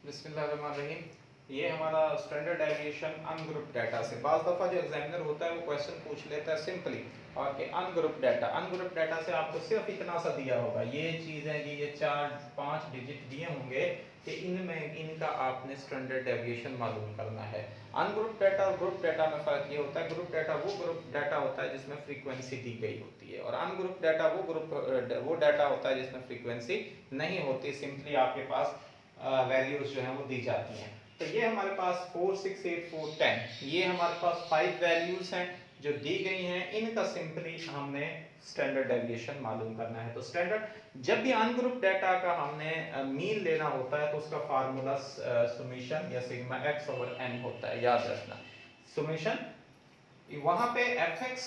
बिस्मिल्लाहिर्रहमानिर्रहीम। ये हमारा स्टैंडर्ड डेविएशन अनग्रुप डाटा से बाज़ दफ़ा जो एग्जामिनर होता है वो क्वेश्चन पूछ लेता है सिंपली और कि अनग्रुप डाटा से आपको सिर्फ इतना सा दिया होगा, ये चीज़ है कि ये 4-5 डिजिट दिए होंगे कि इनमें इनका आपने स्टैंडर्ड डेविएशन मालूम करना है। अनग्रुप डाटा और ग्रुप डाटा में फ़र्क ये होता है, ग्रुप डाटा होता है जिसमें फ्रीक्वेंसी दी गई होती है और अनग्रुप डाटा वो डाटा होता है जिसमें फ्रीक्वेंसी नहीं होती, सिंपली आपके पास वैल्यूज जो हैं वो दी जाती हैं। तो ये हमारे पास 4, 6, 8, 4, 10 ये हमारे पास 5 वैल्यूज हैं जो दी गई हैं, इनका सिंपली हमने स्टैंडर्ड डेविएशन मालूम करना है। तो स्टैंडर्ड जब भी अनग्रुप डाटा का हमने मीन लेना होता है तो उसका फार्मूला समेशन या सिग्मा x ओवर n होता है, याद रखना। समेशन वहां पे fx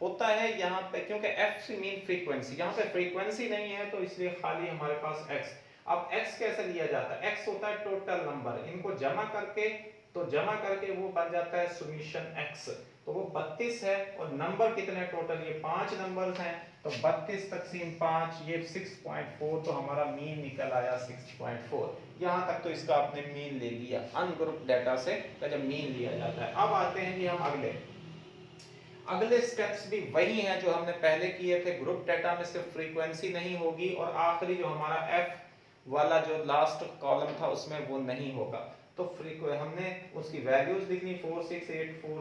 होता है यहाँ पे, क्योंकि f से मीन फ्रीक्वेंसी, यहाँ पे फ्रीक्वेंसी नहीं है तो इसलिए खाली हमारे पास x। अब x कैसे लिया जाता है? x होता है टोटल नंबर, इनको जमा करके वो बन जाता है समेशन x। तो वो 32 है और नंबर कितने टोटल? ये 5 नंबर्स हैं, तो 32 तकसीम 5 ये 6.4, तो हमारा मीन निकल आया 6.4। यहाँ तक तो इसका आपने मीन ले लिया। अनग्रुप डाटा से जब मीन लिया जाता है। अब आते हैं कि हम अगले स्टेप्स भी वही हैं जो हमने पहले किए थे। ग्रुप डाटा में सिर्फ फ्रीक्वेंसी नहीं होगी और आखिरी जो हमारा f वाला जो लास्ट कॉलम था उसमें वो नहीं होगा। तो हमने उसकी वैल्यूज लिखनी 4, 6, 8, 4,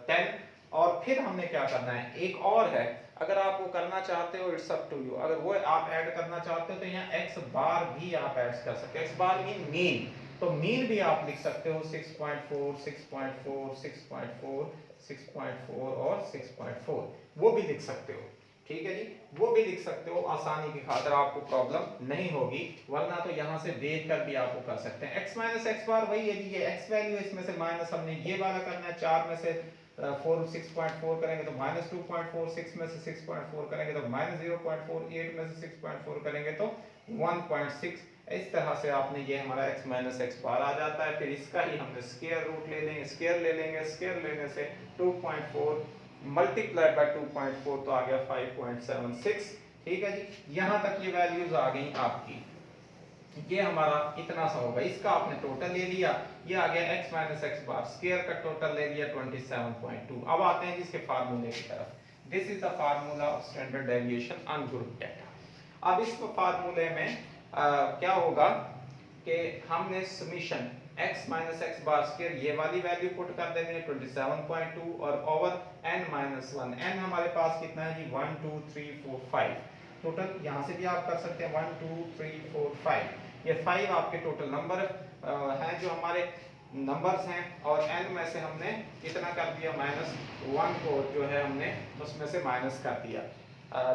10 और फिर हमने क्या करना है, एक और है, अगर आप वो करना चाहते हो इट्स अप टू यू। अगर वो आप ऐड करना चाहते हो तो यहाँ x बार भी आप ऐड कर सकते हो। x बार मीन, तो मीन भी आप लिख सकते हो 6.4, 6.4, 6.4, 6.4 और 6.4, वो भी लिख सकते हो। ठीक है जी, वो भी लिख सकते हो, आसानी की खातिर आपको प्रॉब्लम नहीं होगी, वरना तो यहाँ से देख कर भी आप वो कर सकते हैं। x माइनस एक्स बार वही है जी, ये x वैल्यू इसमें से माइनस हमने ये वाला करना है। 4 में से 4 6.4 करेंगे तो माइनस 2.4, 6 में से 6.4 करेंगे तो माइनस 0.4, 8 में से 6.4 करेंगे तो 1.6। इस तरह से आपने ये हमारा x माइनस एक्स बार आ जाता है। फिर इसका ही हमने स्क्वायर रूट ले लेंगे, स्क्वायर लेने से 2.4 मल्टीप्लाई बाय 2.4 तो आ गया 5.76। ठीक है जी, यहाँ तक ये वैल्यूज आ गई आपकी। ये हमारा इतना सा होगा, इसका आपने टोटल ले लिया, ये आ गया x माइनस एक्स बार, स्क्वायर का टोटल ले लिया 27.2। अब आते हैं जिसके फार्मूले की तरफ। This is the formula of standard deviation ungroup data. अब इस फार्मूले में क्या होगा कि हमने summation x minus x bar square ये वाली वैल्यू पुट कर देंगे 27.2 और ओवर n माइनस 1। n हमारे पास कितना है जी? 1 2 3 4 5 टोटल। यहाँ से भी आप कर सकते हैं 1 2 3 4 5, ये 5 आपके टोटल नंबर हैं जो हमारे नंबर्स हैं और n में से हमने कितना कर दिया? माइनस 1 को जो है हमने उसमें से माइनस कर दिया।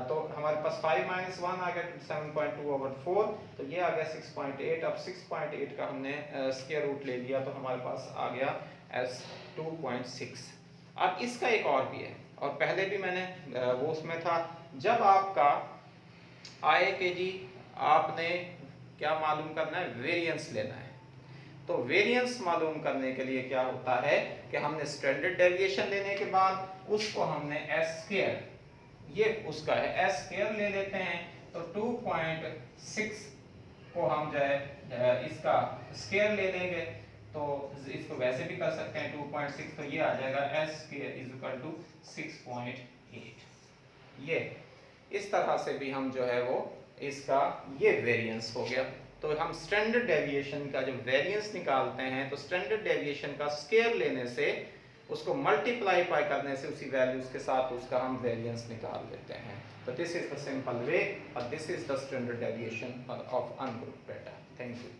तो हमारे पास 5 माइनस 1 आ गया 7.2 ओवर 4, तो ये आ गया 6.8। अब 6.8 का हमने स्क्वायर रूट ले लिया तो हमारे पास आ गया एस 2.6। अब इसका एक और भी है, और पहले भी मैंने वो उसमें था, जब आपका आए कि जी आपने क्या मालूम करना है? वेरिएंस लेना है। तो वेरिएंस मालूम करने के लिए क्या होता है कि हमने स्टैंडर्ड डेविएशन लेने के बाद उसको हमने एस स्क्वायर, ये उसका है एस स्क्वायर ले लेते हैं, तो 2.6 को हम जो है इसका स्क्वायर ले लेंगे, तो इसको वैसे भी कर सकते हैं 2.6, तो ये आ जाएगा S square is equal to 6.8। ये इस तरह से भी हम जो है वो इसका ये वेरिएंस हो गया। तो हम स्टैंडर्ड डेविएशन का जब वेरिएंस निकालते हैं तो स्टैंडर्ड डेविएशन का स्क्वायर लेने से, उसको मल्टीप्लाई करने से उसी वैल्यूज के साथ उसका हम वेरिएंस निकाल लेते हैं। तो this is the simple way और this is the standard deviation of ungroup data. Thank you.